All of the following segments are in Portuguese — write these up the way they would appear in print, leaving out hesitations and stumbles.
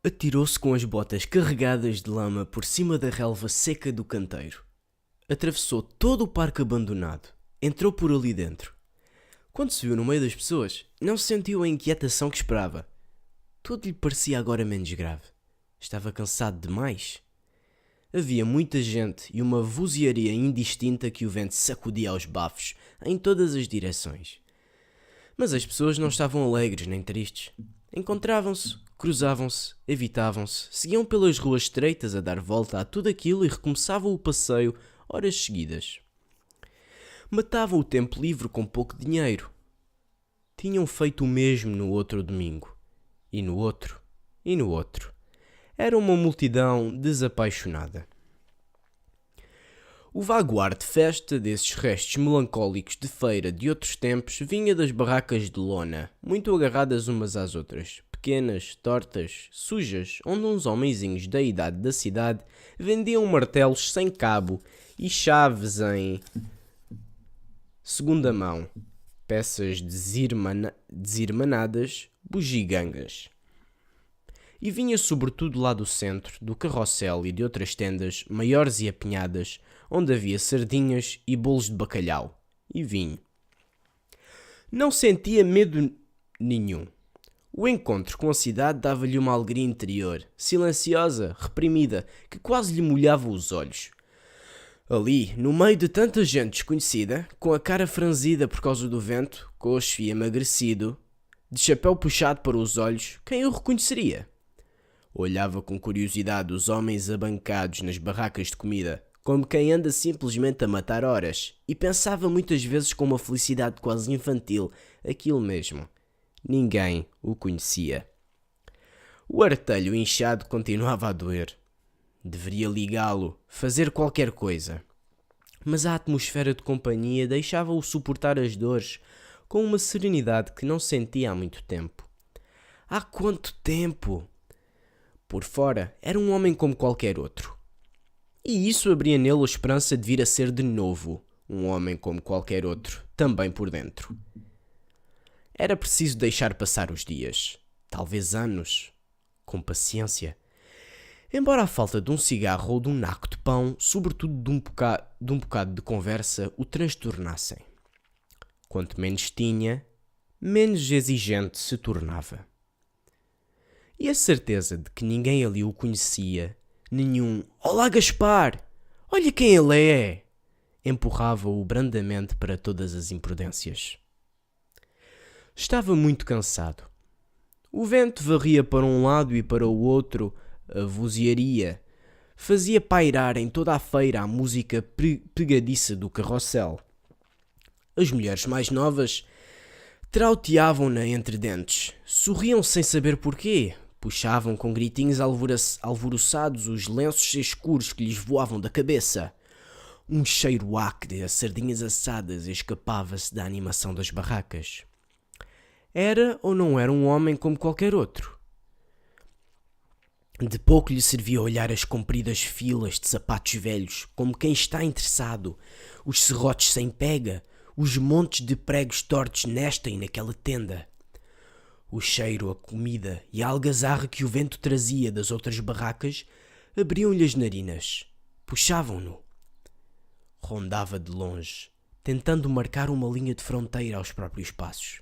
Atirou-se com as botas carregadas de lama por cima da relva seca do canteiro. Atravessou todo o parque abandonado. Entrou por ali dentro. Quando se viu no meio das pessoas, não sentiu a inquietação que esperava. Tudo lhe parecia agora menos grave. Estava cansado demais. Havia muita gente e uma vozearia indistinta que o vento sacudia aos bafos em todas as direções. Mas as pessoas não estavam alegres nem tristes. Encontravam-se, cruzavam-se, evitavam-se, seguiam pelas ruas estreitas a dar volta a tudo aquilo e recomeçavam o passeio horas seguidas. Matavam o tempo livre com pouco dinheiro. Tinham feito o mesmo no outro domingo. E no outro. E no outro. Era uma multidão desapaixonada. O vago ar de festa desses restos melancólicos de feira de outros tempos vinha das barracas de lona, muito agarradas umas às outras, pequenas, tortas, sujas, onde uns homenzinhos da idade da cidade vendiam martelos sem cabo e chaves em segunda mão, peças desirmanadas, bugigangas. E vinha sobretudo lá do centro, do carrossel e de outras tendas, maiores e apinhadas, onde havia sardinhas e bolos de bacalhau, e vinho. Não sentia medo nenhum. O encontro com a cidade dava-lhe uma alegria interior, silenciosa, reprimida, que quase lhe molhava os olhos. Ali, no meio de tanta gente desconhecida, com a cara franzida por causa do vento, coxo e emagrecido, de chapéu puxado para os olhos, quem o reconheceria? Olhava com curiosidade os homens abancados nas barracas de comida, como quem anda simplesmente a matar horas, e pensava muitas vezes com uma felicidade quase infantil aquilo mesmo. Ninguém o conhecia. O artelho inchado continuava a doer. Deveria ligá-lo, fazer qualquer coisa. Mas a atmosfera de companhia deixava-o suportar as dores com uma serenidade que não sentia há muito tempo. Há quanto tempo? Por fora, era um homem como qualquer outro. E isso abria nele a esperança de vir a ser de novo um homem como qualquer outro, também por dentro. Era preciso deixar passar os dias, talvez anos, com paciência. Embora a falta de um cigarro ou de um naco de pão, sobretudo de um bocado de conversa, o transtornassem. Quanto menos tinha, menos exigente se tornava. E a certeza de que ninguém ali o conhecia, nenhum "Olá Gaspar! Olha quem ele é!" empurrava-o brandamente para todas as imprudências. Estava muito cansado. O vento varria para um lado e para o outro a vozearia. Fazia pairar em toda a feira a música pegadiça do carrossel. As mulheres mais novas trauteavam-na entre dentes, sorriam sem saber porquê, puxavam com gritinhos alvoroçados os lenços escuros que lhes voavam da cabeça. Um cheiro acre a sardinhas assadas escapava-se da animação das barracas. Era ou não era um homem como qualquer outro? De pouco lhe servia olhar as compridas filas de sapatos velhos, como quem está interessado, os serrotes sem pega, os montes de pregos tortos nesta e naquela tenda. O cheiro, a comida e a algazarra que o vento trazia das outras barracas abriam-lhe as narinas, puxavam-no. Rondava de longe, tentando marcar uma linha de fronteira aos próprios passos.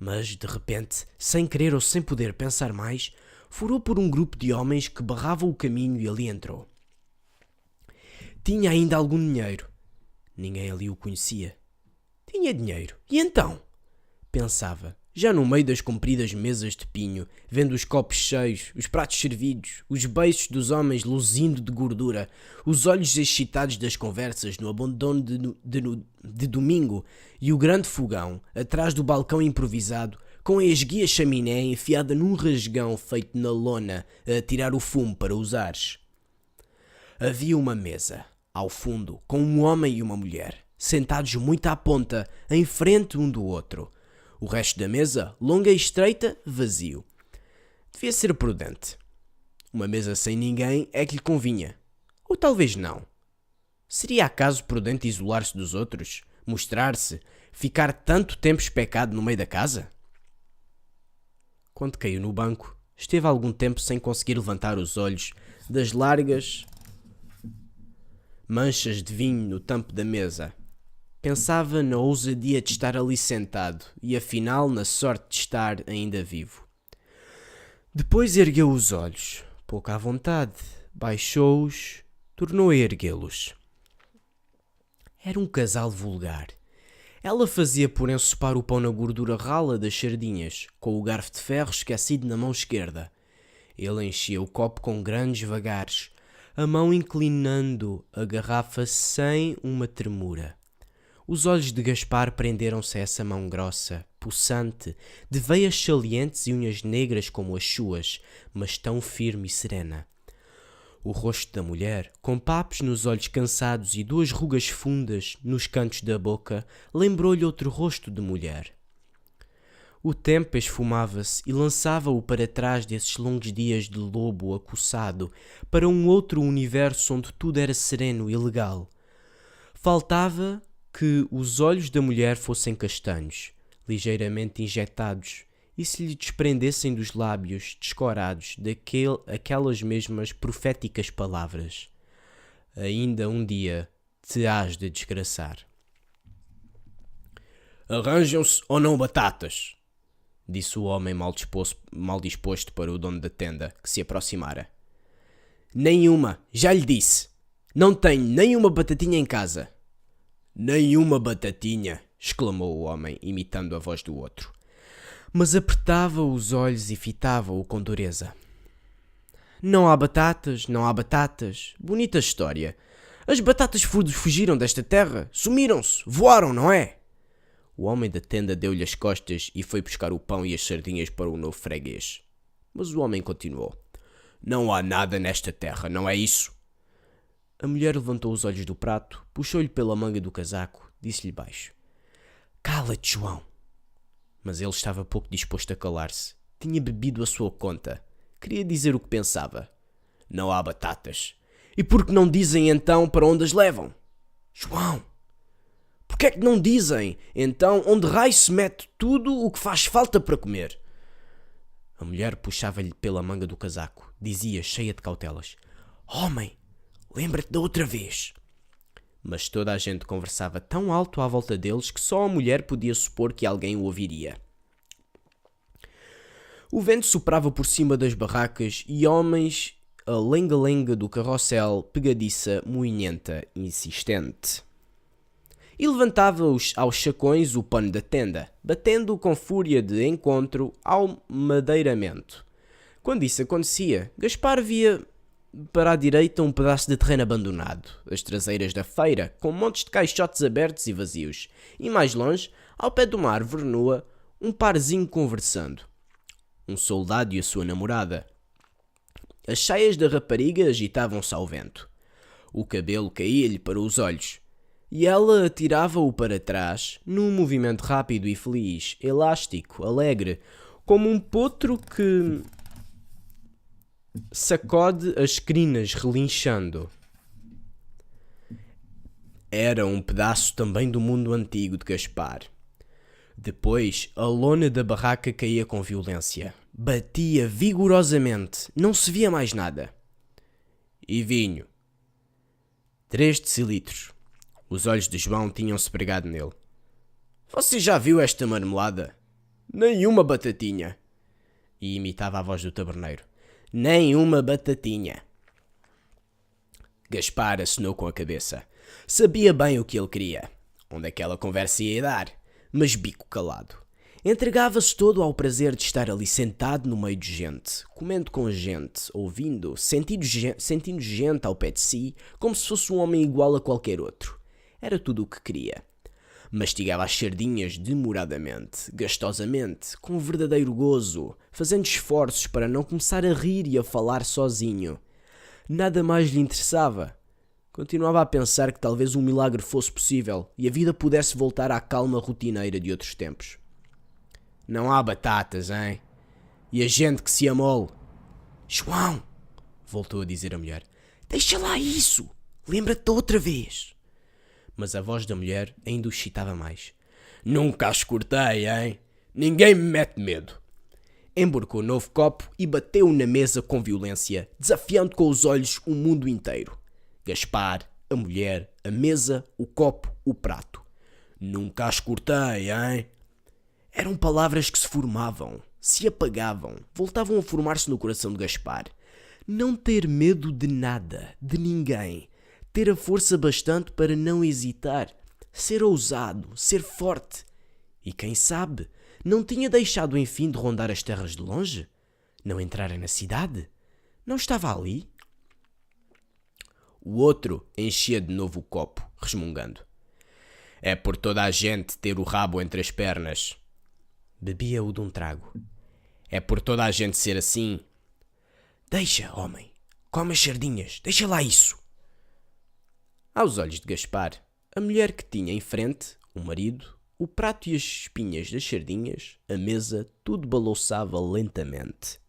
Mas, de repente, sem querer ou sem poder pensar mais, furou por um grupo de homens que barravam o caminho e ali entrou. Tinha ainda algum dinheiro. Ninguém ali o conhecia. Tinha dinheiro. E então? Pensava, já no meio das compridas mesas de pinho, vendo os copos cheios, os pratos servidos, os beiços dos homens luzindo de gordura, os olhos excitados das conversas no abandono de domingo e o grande fogão, atrás do balcão improvisado, com a esguia chaminé enfiada num rasgão feito na lona a tirar o fumo para os ares. Havia uma mesa, ao fundo, com um homem e uma mulher, sentados muito à ponta, em frente um do outro. O resto da mesa, longa e estreita, vazio. Devia ser prudente. Uma mesa sem ninguém é que lhe convinha. Ou talvez não. Seria acaso prudente isolar-se dos outros? Mostrar-se? Ficar tanto tempo especado no meio da casa? Quando caiu no banco, Esteve algum tempo sem conseguir levantar os olhos das largas manchas de vinho no tampo da mesa. Pensava na ousadia de estar ali sentado e afinal na sorte de estar ainda vivo. Depois ergueu os olhos, pouco à vontade, baixou-os, tornou a erguê-los. Era um casal vulgar. Ela fazia por ensopar o pão na gordura rala das sardinhas, com o garfo de ferro esquecido na mão esquerda. Ele enchia o copo com grandes vagares, a mão inclinando a garrafa sem uma tremura. Os olhos de Gaspar prenderam-se a essa mão grossa, possante, de veias salientes e unhas negras como as suas, mas tão firme e serena. O rosto da mulher, com papos nos olhos cansados e duas rugas fundas nos cantos da boca, lembrou-lhe outro rosto de mulher. O tempo esfumava-se e lançava-o para trás desses longos dias de lobo acossado, para um outro universo onde tudo era sereno e legal. Faltava que os olhos da mulher fossem castanhos, ligeiramente injetados, e se lhe desprendessem dos lábios descorados aquelas mesmas proféticas palavras. Ainda um dia te hás de desgraçar. Arranjam-se ou não batatas? Disse o homem mal disposto para o dono da tenda, que se aproximara. Nenhuma, já lhe disse. Não tenho nenhuma batatinha em casa. Nenhuma batatinha, exclamou o homem, imitando a voz do outro. Mas apertava os olhos e fitava-o com dureza. Não há batatas, não há batatas. Bonita história. As batatas fugiram desta terra, sumiram-se, voaram, não é? O homem da tenda deu-lhe as costas e foi buscar o pão e as sardinhas para o novo freguês. Mas o homem continuou. Não há nada nesta terra, não é isso? A mulher levantou os olhos do prato, puxou-lhe pela manga do casaco, disse-lhe baixo. Cala-te, João. Mas ele estava pouco disposto a calar-se. Tinha bebido a sua conta. Queria dizer o que pensava. Não há batatas. E por que não dizem então para onde as levam? João, por que é que não dizem então onde raio se mete tudo o que faz falta para comer? A mulher puxava-lhe pela manga do casaco. Dizia, cheia de cautelas. Homem, lembra-te da outra vez. Mas toda a gente conversava tão alto à volta deles que só a mulher podia supor que alguém o ouviria. O vento soprava por cima das barracas e homens a lenga-lenga do carrossel, pegadiça, moinhenta, insistente. E levantava aos chacões o pano da tenda, batendo com fúria de encontro ao madeiramento. Quando isso acontecia, Gaspar via para a direita um pedaço de terreno abandonado, as traseiras da feira, com montes de caixotes abertos e vazios, e mais longe, ao pé de uma árvore nua, um parzinho conversando. Um soldado e a sua namorada. As saias da rapariga agitavam-se ao vento. O cabelo caía-lhe para os olhos, e ela atirava-o para trás, num movimento rápido e feliz, elástico, alegre, como um potro que sacode as crinas relinchando. Era um pedaço também do mundo antigo de Gaspar. Depois, a lona da barraca caía com violência. Batia vigorosamente. Não se via mais nada. E vinho. 3 decilitros. Os olhos de João tinham-se pregado nele. Você já viu esta marmelada? Nenhuma batatinha. E imitava a voz do taberneiro. Nenhuma batatinha. Gaspar acenou com a cabeça. Sabia bem o que ele queria. Onde aquela conversa ia dar. Mas bico calado. Entregava-se todo ao prazer de estar ali sentado no meio de gente, comendo com gente, ouvindo, sentindo gente ao pé de si, como se fosse um homem igual a qualquer outro. Era tudo o que queria. Mastigava as sardinhas demoradamente, gastosamente, com verdadeiro gozo, fazendo esforços para não começar a rir e a falar sozinho. Nada mais lhe interessava. Continuava a pensar que talvez um milagre fosse possível e a vida pudesse voltar à calma rotineira de outros tempos. Não há batatas, hein? E a gente que se amole. João, voltou a dizer a mulher, deixa lá isso. Lembra-te da outra vez. Mas a voz da mulher ainda o excitava mais. Nunca as cortei, hein? Ninguém me mete medo. emborcou o novo copo e bateu na mesa com violência, desafiando com os olhos o mundo inteiro. Gaspar, a mulher, a mesa, o copo, o prato. Nunca as cortei, hein? Eram palavras que se formavam, se apagavam, voltavam a formar-se no coração de Gaspar. Não ter medo de nada, de ninguém. Ter a força bastante para não hesitar. Ser ousado, ser forte. E quem sabe, não tinha deixado enfim de rondar as terras de longe? Não entrara na cidade? Não estava ali? O outro enchia de novo o copo, resmungando. É por toda a gente ter o rabo entre as pernas. Bebia-o de um trago. É por toda a gente ser assim. Deixa, homem. Come as sardinhas. Deixa lá isso. Aos olhos de Gaspar, a mulher que tinha em frente, o marido, o prato e as espinhas das sardinhas, a mesa, tudo balouçava lentamente.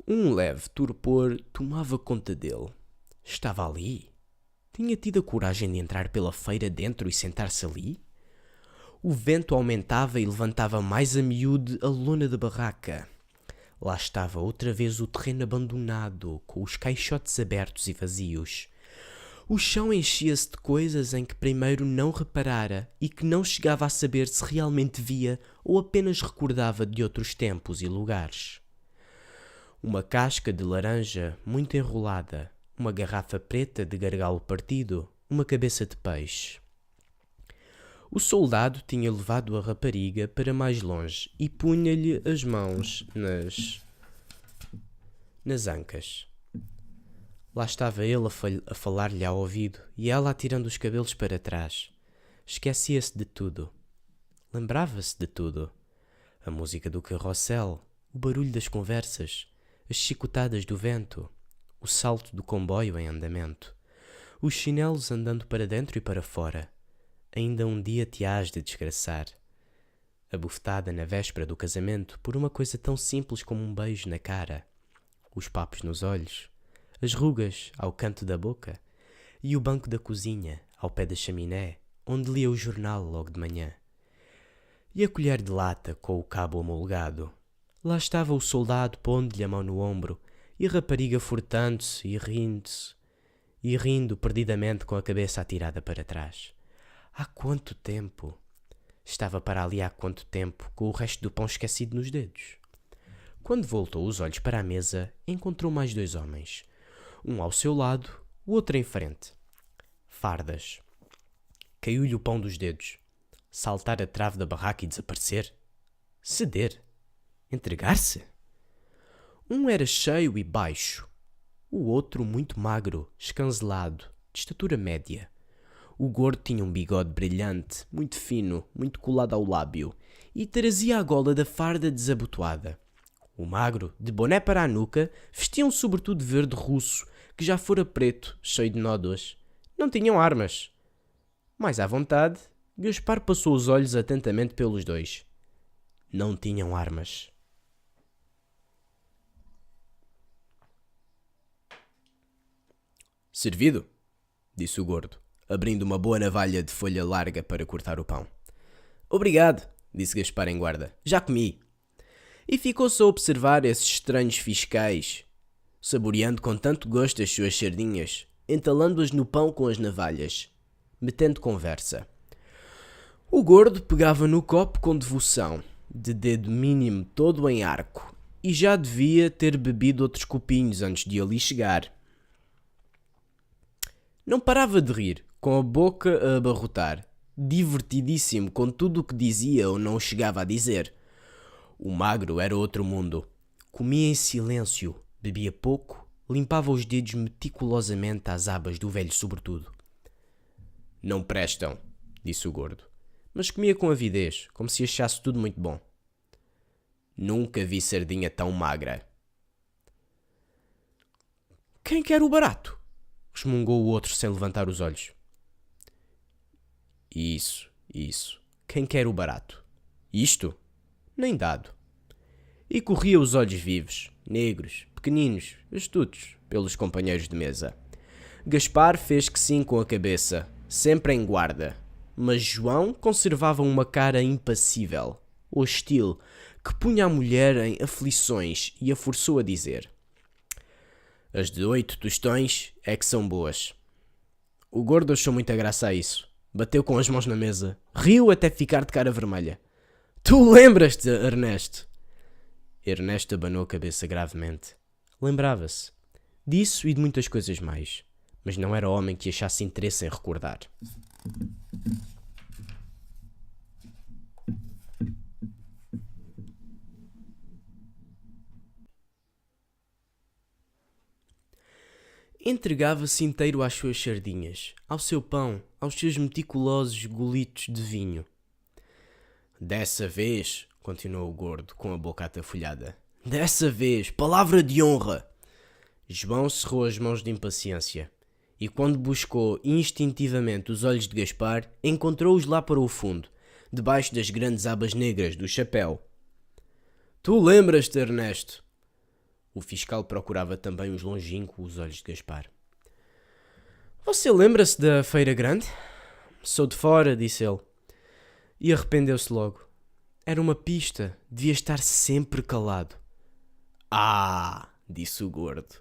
Um leve torpor tomava conta dele. Estava ali? Tinha tido a coragem de entrar pela feira dentro e sentar-se ali? O vento aumentava e levantava mais a miúde a lona da barraca. Lá estava outra vez o terreno abandonado, com os caixotes abertos e vazios. O chão enchia-se de coisas em que primeiro não reparara e que não chegava a saber se realmente via ou apenas recordava de outros tempos e lugares. Uma casca de laranja muito enrolada, uma garrafa preta de gargalo partido, uma cabeça de peixe. O soldado tinha levado a rapariga para mais longe e punha-lhe as mãos nas ancas. Lá estava ele a falar-lhe ao ouvido e ela atirando os cabelos para trás. Esquecia-se de tudo. Lembrava-se de tudo. A música do carrossel, o barulho das conversas, as chicotadas do vento, o salto do comboio em andamento, os chinelos andando para dentro e para fora. Ainda um dia te hás de desgraçar. A bufetada na véspera do casamento por uma coisa tão simples como um beijo na cara. Os papos nos olhos, as rugas ao canto da boca e o banco da cozinha ao pé da chaminé, onde lia o jornal logo de manhã. E a colher de lata com o cabo amolgado. Lá estava o soldado pondo-lhe a mão no ombro e a rapariga furtando-se e rindo perdidamente com a cabeça atirada para trás. Há quanto tempo? Estava para ali há quanto tempo, com o resto do pão esquecido nos dedos. Quando voltou os olhos para a mesa, encontrou mais 2 homens. Um ao seu lado, o outro em frente. Fardas. Caiu-lhe o pão dos dedos. Saltar a trave da barraca e desaparecer? Ceder? Entregar-se? Um era cheio e baixo. O outro muito magro, escancelado, de estatura média. O gordo tinha um bigode brilhante, muito fino, muito colado ao lábio, e trazia a gola da farda desabotoada. O magro, de boné para a nuca, vestia um sobretudo verde russo, que já fora preto, cheio de nódoas. Não tinham armas. Mais à vontade, Gaspar passou os olhos atentamente pelos dois. Não tinham armas. Servido? Disse o gordo, abrindo uma boa navalha de folha larga para cortar o pão. Obrigado, disse Gaspar em guarda. Já comi. E ficou-se a observar esses estranhos fiscais, saboreando com tanto gosto as suas sardinhas, entalando-as no pão com as navalhas, metendo conversa. O gordo pegava no copo com devoção, de dedo mínimo todo em arco, e já devia ter bebido outros copinhos antes de ali chegar. Não parava de rir, com a boca a abarrotar, divertidíssimo com tudo o que dizia ou não chegava a dizer. O magro era outro mundo. Comia em silêncio, bebia pouco, limpava os dedos meticulosamente às abas do velho sobretudo. Não prestam, disse o gordo, mas comia com avidez, como se achasse tudo muito bom. Nunca vi sardinha tão magra. Quem quer o barato? Resmungou o outro sem levantar os olhos. Isso. Quem quer o barato? Isto? Nem dado. E corria os olhos vivos, negros, pequeninos, astutos, pelos companheiros de mesa. Gaspar fez que sim com a cabeça, sempre em guarda, mas João conservava uma cara impassível, hostil, que punha a mulher em aflições e a forçou a dizer: as de 8 tostões é que são boas. O gordo achou muita graça a isso. Bateu com as mãos na mesa. Riu até ficar de cara vermelha. Tu lembras-te, Ernesto? Ernesto abanou a cabeça gravemente. Lembrava-se. Disso e de muitas coisas mais. Mas não era homem que achasse interesse em recordar. Entregava-se inteiro às suas sardinhas, ao seu pão, aos seus meticulosos golitos de vinho. Dessa vez, continuou o gordo, com a boca atafolhada, dessa vez, palavra de honra! João cerrou as mãos de impaciência, e quando buscou instintivamente os olhos de Gaspar, encontrou-os lá para o fundo, debaixo das grandes abas negras do chapéu. Tu lembras-te, Ernesto? O fiscal procurava também os longínquos olhos de Gaspar. Você lembra-se da Feira Grande? Sou de fora, disse ele. E arrependeu-se logo. Era uma pista, devia estar sempre calado. Ah, disse o gordo.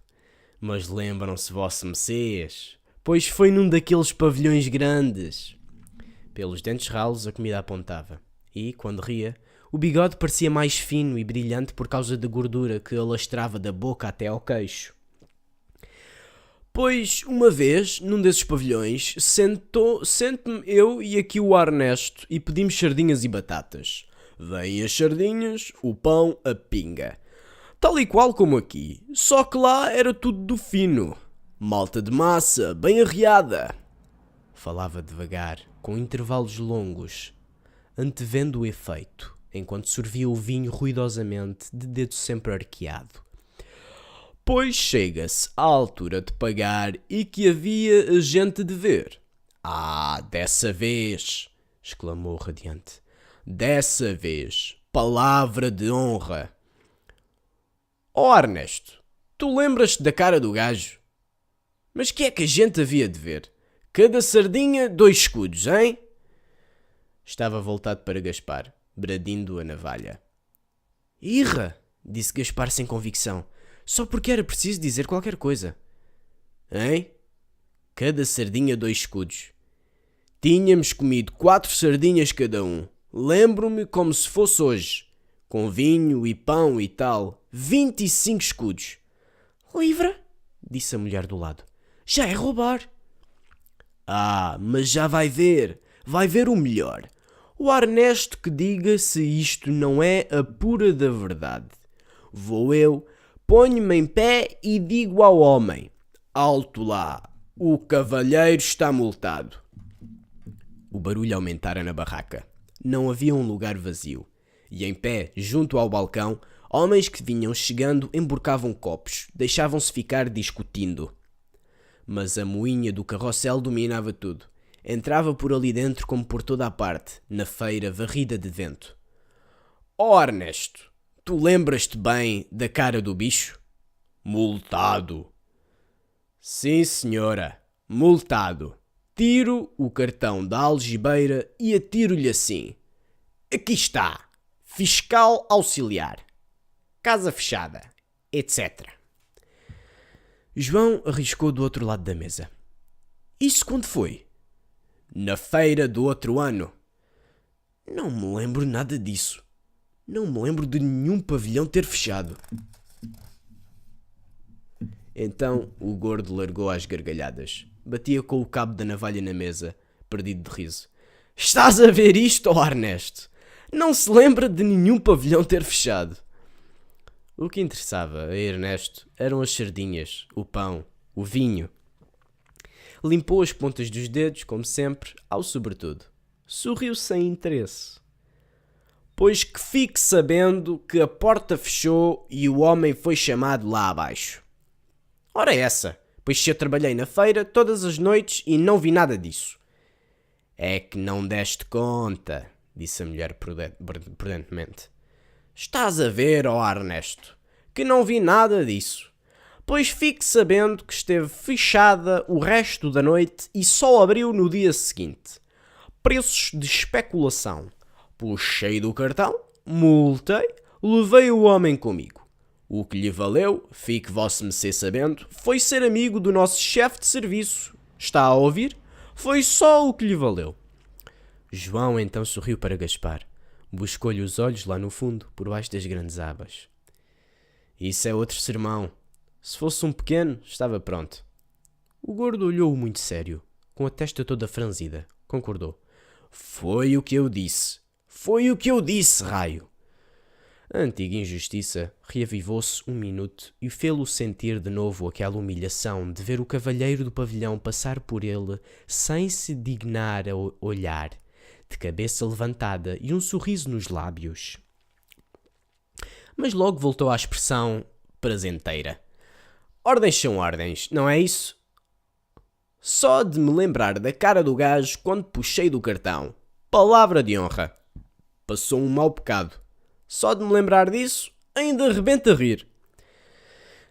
Mas lembram-se vosso mecês, pois foi num daqueles pavilhões grandes. Pelos dentes ralos a comida apontava. E, quando ria, o bigode parecia mais fino e brilhante por causa da gordura que alastrava da boca até ao queixo. Pois, uma vez, num desses pavilhões, sento-me eu e aqui o Ernesto e pedimos sardinhas e batatas. Vêm as sardinhas, o pão, a pinga. Tal e qual como aqui, só que lá era tudo do fino. Malta de massa, bem arreada. Falava devagar, com intervalos longos, antevendo o efeito, enquanto sorvia o vinho ruidosamente, de dedo sempre arqueado. Pois chega-se à altura de pagar e que havia gente de ver. Ah, dessa vez! Exclamou radiante. Dessa vez! Palavra de honra! Oh, Ernesto, tu lembras-te da cara do gajo? Mas que é que a gente havia de ver? Cada sardinha, 2 escudos, hein? Estava voltado para Gaspar, bradindo a navalha. Irra! Disse Gaspar sem convicção, só porque era preciso dizer qualquer coisa. Hein? Cada sardinha 2 escudos. Tínhamos comido 4 sardinhas cada um. Lembro-me como se fosse hoje. Com vinho e pão e tal. 25 escudos. Livra? Disse a mulher do lado. Já é roubar. Ah, mas já vai ver. Vai ver o melhor. O Ernesto que diga se isto não é a pura da verdade. Vou eu, ponho-me em pé e digo ao homem: alto lá, o cavalheiro está multado. O barulho aumentara na barraca. Não havia um lugar vazio. E em pé, junto ao balcão, homens que vinham chegando emborcavam copos, deixavam-se ficar discutindo. Mas a moinha do carrossel dominava tudo. Entrava por ali dentro como por toda a parte, na feira varrida de vento. Oh, Ernesto, tu lembras-te bem da cara do bicho? Multado. Sim, senhora, multado. Tiro o cartão da algibeira e atiro-lhe assim. Aqui está. Fiscal auxiliar. Casa fechada. Etc. João arriscou do outro lado da mesa. Isso quando foi? Na feira do outro ano. Não me lembro nada disso. Não me lembro de nenhum pavilhão ter fechado. Então o gordo largou às gargalhadas. Batia com o cabo da navalha na mesa, perdido de riso. Estás a ver isto, oh Ernesto? Não se lembra de nenhum pavilhão ter fechado. O que interessava a Ernesto eram as sardinhas, o pão, o vinho. Limpou as pontas dos dedos, como sempre, ao sobretudo. Sorriu sem interesse. Pois que fique sabendo que a porta fechou e o homem foi chamado lá abaixo. Ora essa, pois se eu trabalhei na feira todas as noites e não vi nada disso. É que não deste conta, disse a mulher prudentemente. Estás a ver, ó Ernesto, que não vi nada disso. Pois fique sabendo que esteve fechada o resto da noite e só abriu no dia seguinte. Preços de especulação. Puxei do cartão, multei, levei o homem comigo. O que lhe valeu, fique vosso mercê sabendo, foi ser amigo do nosso chefe de serviço. Está a ouvir? Foi só o que lhe valeu. João então sorriu para Gaspar. Buscou-lhe os olhos lá no fundo, por baixo das grandes abas. Isso é outro sermão. Se fosse um pequeno, estava pronto. O gordo olhou-o muito sério, com a testa toda franzida. Concordou. Foi o que eu disse. Foi o que eu disse, raio. A antiga injustiça reavivou-se um minuto e fê-lo sentir de novo aquela humilhação de ver o cavalheiro do pavilhão passar por ele sem se dignar a olhar, de cabeça levantada e um sorriso nos lábios. Mas logo voltou à expressão prazenteira. Ordens são ordens, não é isso? Só de me lembrar da cara do gajo quando puxei do cartão. Palavra de honra. Passou um mau bocado. Só de me lembrar disso, ainda arrebenta a rir.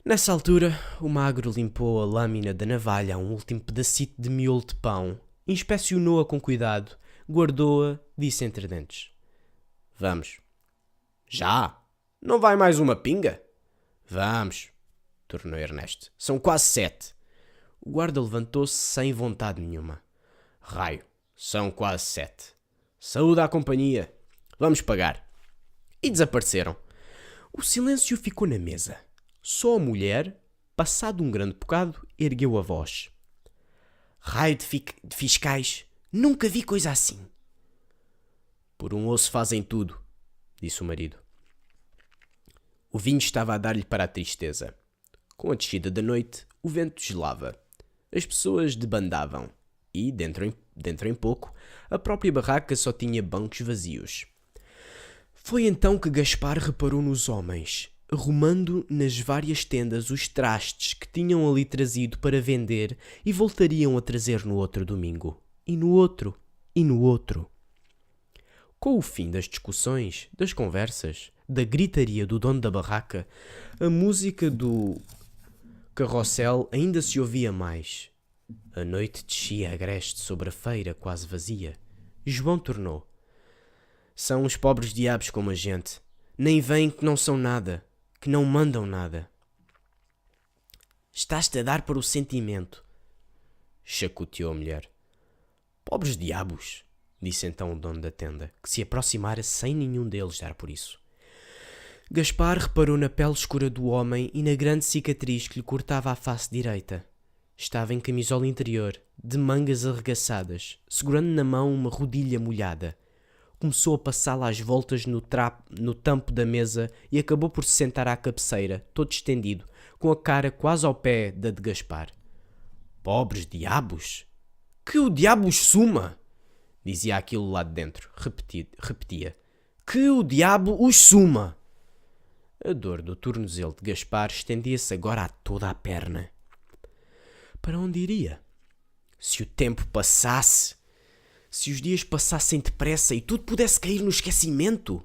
Nessa altura, o magro limpou a lâmina da navalha a um último pedacito de miolo de pão, inspecionou-a com cuidado, guardou-a, disse entre dentes. Vamos. Já? Não vai mais uma pinga? Vamos, tornou Ernesto. São quase 7. O guarda levantou-se sem vontade nenhuma. Raio, são quase 7. Saúde à companhia. Vamos pagar. E desapareceram. O silêncio ficou na mesa. Só a mulher, passado um grande bocado, ergueu a voz. Raio de fiscais, nunca vi coisa assim. Por um osso fazem tudo, disse o marido. O vinho estava a dar-lhe para a tristeza. Com a descida da noite, o vento gelava. As pessoas debandavam. E, dentro em pouco, a própria barraca só tinha bancos vazios. Foi então que Gaspar reparou nos homens, arrumando nas várias tendas os trastes que tinham ali trazido para vender e voltariam a trazer no outro domingo. E no outro, e no outro. Com o fim das discussões, das conversas, da gritaria do dono da barraca, a música do carrossel ainda se ouvia mais. A noite descia agreste sobre a feira quase vazia. João tornou. São os pobres diabos como a gente. Nem veem que não são nada, que não mandam nada. Estás-te a dar para o sentimento, chacoteou a mulher. Pobres diabos, disse então o dono da tenda, que se aproximara sem nenhum deles dar por isso. Gaspar reparou na pele escura do homem e na grande cicatriz que lhe cortava a face direita. Estava em camisola interior, de mangas arregaçadas, segurando na mão uma rodilha molhada. Começou a passá-la às voltas no tampo da mesa e acabou por se sentar à cabeceira, todo estendido, com a cara quase ao pé da de Gaspar. Pobres diabos! Que o diabo os suma! Dizia aquilo lá de dentro, repetia. Que o diabo os suma! A dor do tornozelo de Gaspar estendia-se agora a toda a perna. Para onde iria? Se o tempo passasse, se os dias passassem depressa e tudo pudesse cair no esquecimento,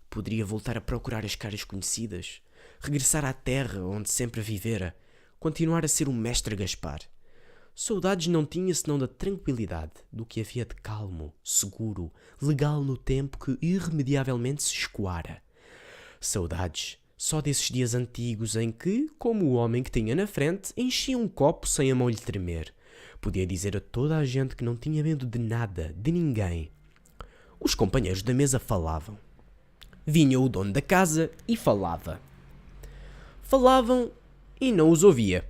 poderia voltar a procurar as caras conhecidas, regressar à terra onde sempre vivera, continuar a ser o mestre Gaspar. Saudades não tinha senão da tranquilidade, do que havia de calmo, seguro, legal no tempo que irremediavelmente se escoara. Saudades só desses dias antigos em que, como o homem que tinha na frente, enchia um copo sem a mão lhe tremer. Podia dizer a toda a gente que não tinha medo de nada, de ninguém. Os companheiros da mesa falavam. Vinha o dono da casa e falava. Falavam e não os ouvia.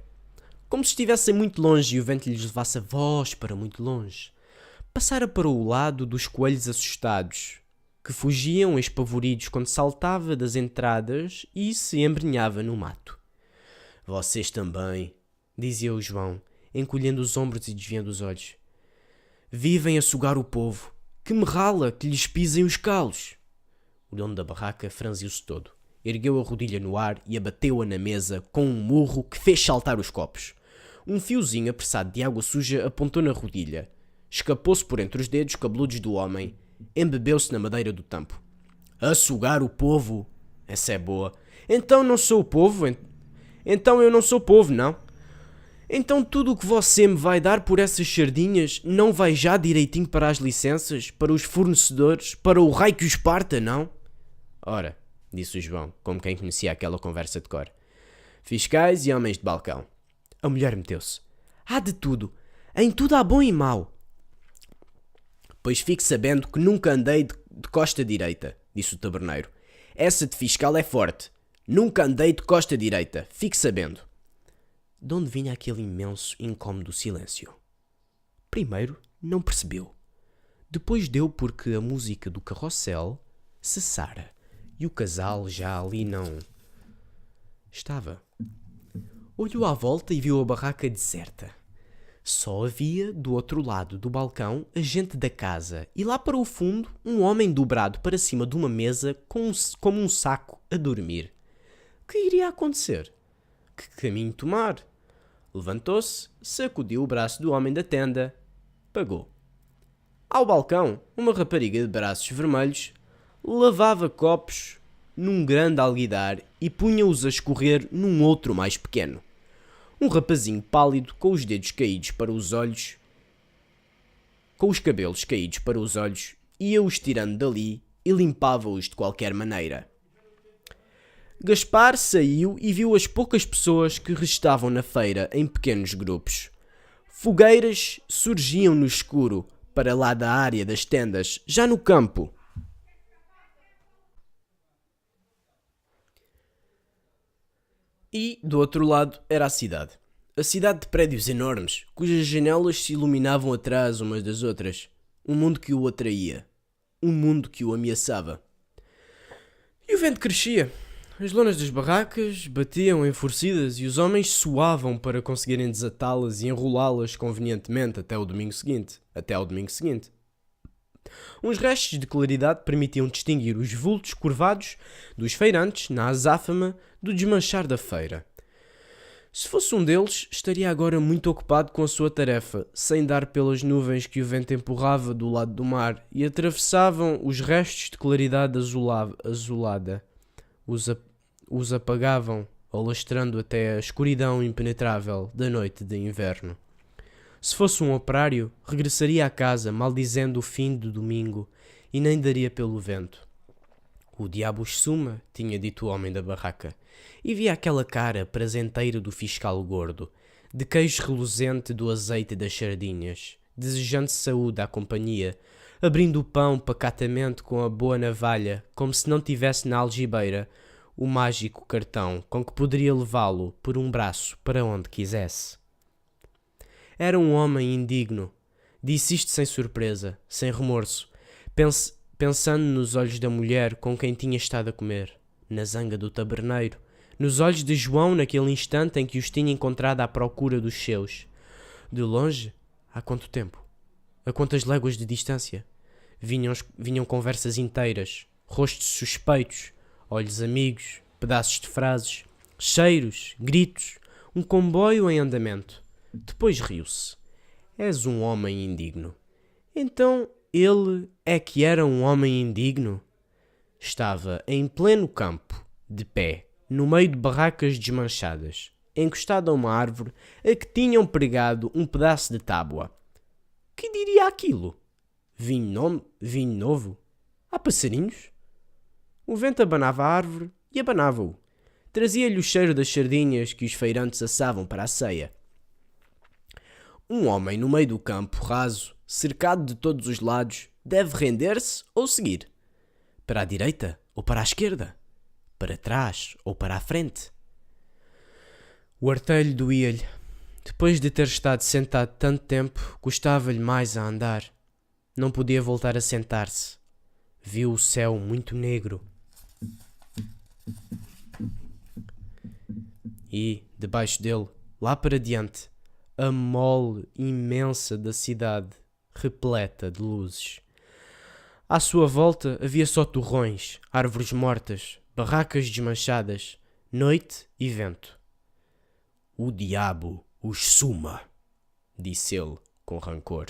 Como se estivessem muito longe e o vento lhes levasse a voz para muito longe. Passara para o lado dos coelhos assustados, que fugiam espavoridos quando saltava das entradas e se embrenhava no mato. Vocês também, dizia o João, encolhendo os ombros e desviando os olhos. Vivem a sugar o povo, que me rala que lhes pisem os calos. O dono da barraca franziu-se todo, ergueu a rodilha no ar e abateu-a na mesa com um murro que fez saltar os copos. Um fiozinho apressado de água suja apontou na rodilha, escapou-se por entre os dedos cabeludos do homem, embebeu-se na madeira do tampo. A sugar o povo? Essa é boa. Então não sou o povo? Então eu não sou povo, não? Então tudo o que você me vai dar por essas sardinhas não vai já direitinho para as licenças, para os fornecedores, para o raio que os parta, não? Ora, disse o João, como quem conhecia aquela conversa de cor. Fiscais e homens de balcão. A mulher meteu-se. Há de tudo. Em tudo há bom e mau. Pois fique sabendo que nunca andei de costa direita, disse o taberneiro. Essa de fiscal é forte. Nunca andei de costa direita, fique sabendo. De onde vinha aquele imenso, incómodo silêncio? Primeiro, não percebeu. Depois deu porque a música do carrossel cessara e o casal já ali não estava. Olhou à volta e viu a barraca deserta. Só havia, do outro lado do balcão, a gente da casa e lá para o fundo um homem dobrado para cima de uma mesa como um saco a dormir. Que iria acontecer? Que caminho tomar? Levantou-se, sacudiu o braço do homem da tenda, pagou. Ao balcão, uma rapariga de braços vermelhos lavava copos num grande alguidar e punha-os a escorrer num outro mais pequeno. Um rapazinho pálido, com os dedos caídos para os olhos, com os cabelos caídos para os olhos, ia-os tirando dali e limpava-os de qualquer maneira. Gaspar saiu e viu as poucas pessoas que restavam na feira em pequenos grupos. Fogueiras surgiam no escuro, para lá da área das tendas, já no campo. E, do outro lado, era a cidade. A cidade de prédios enormes, cujas janelas se iluminavam atrás umas das outras. Um mundo que o atraía. Um mundo que o ameaçava. E o vento crescia. As lonas das barracas batiam enfurecidas e os homens suavam para conseguirem desatá-las e enrolá-las convenientemente até ao domingo seguinte. Uns restos de claridade permitiam distinguir os vultos curvados dos feirantes na azáfama do desmanchar da feira. Se fosse um deles, estaria agora muito ocupado com a sua tarefa, sem dar pelas nuvens que o vento empurrava do lado do mar e atravessavam os restos de claridade azulada. Os apagavam, alastrando até a escuridão impenetrável da noite de inverno. Se fosse um operário, regressaria à casa maldizendo o fim do domingo e nem daria pelo vento. O diabo os suma, tinha dito o homem da barraca, e via aquela cara prazenteira do fiscal gordo, de queijo reluzente do azeite das sardinhas, desejando saúde à companhia, abrindo o pão pacatamente com a boa navalha, como se não tivesse na algibeira o mágico cartão com que poderia levá-lo por um braço para onde quisesse. Era um homem indigno. Disse isto sem surpresa, sem remorso, pensando nos olhos da mulher com quem tinha estado a comer, na zanga do taberneiro, nos olhos de João naquele instante em que os tinha encontrado à procura dos seus. De longe, há quanto tempo? A quantas léguas de distância? Vinham conversas inteiras, rostos suspeitos, olhos amigos, pedaços de frases, cheiros, gritos, um comboio em andamento. Depois riu-se. És um homem indigno. Então ele é que era um homem indigno? Estava em pleno campo, de pé, no meio de barracas desmanchadas, encostado a uma árvore a que tinham pregado um pedaço de tábua. Que diria aquilo? Vinho novo? Há passarinhos? O vento abanava a árvore e abanava-o. Trazia-lhe o cheiro das sardinhas que os feirantes assavam para a ceia. Um homem no meio do campo raso, cercado de todos os lados, deve render-se ou seguir? Para a direita ou para a esquerda? Para trás ou para a frente? O artelho doía-lhe. Depois de ter estado sentado tanto tempo, custava-lhe mais a andar. Não podia voltar a sentar-se. Viu o céu muito negro. E, debaixo dele, lá para diante, a mole imensa da cidade, repleta de luzes. À sua volta havia só torrões, árvores mortas, barracas desmanchadas, noite e vento. O diabo os suma, disse ele com rancor.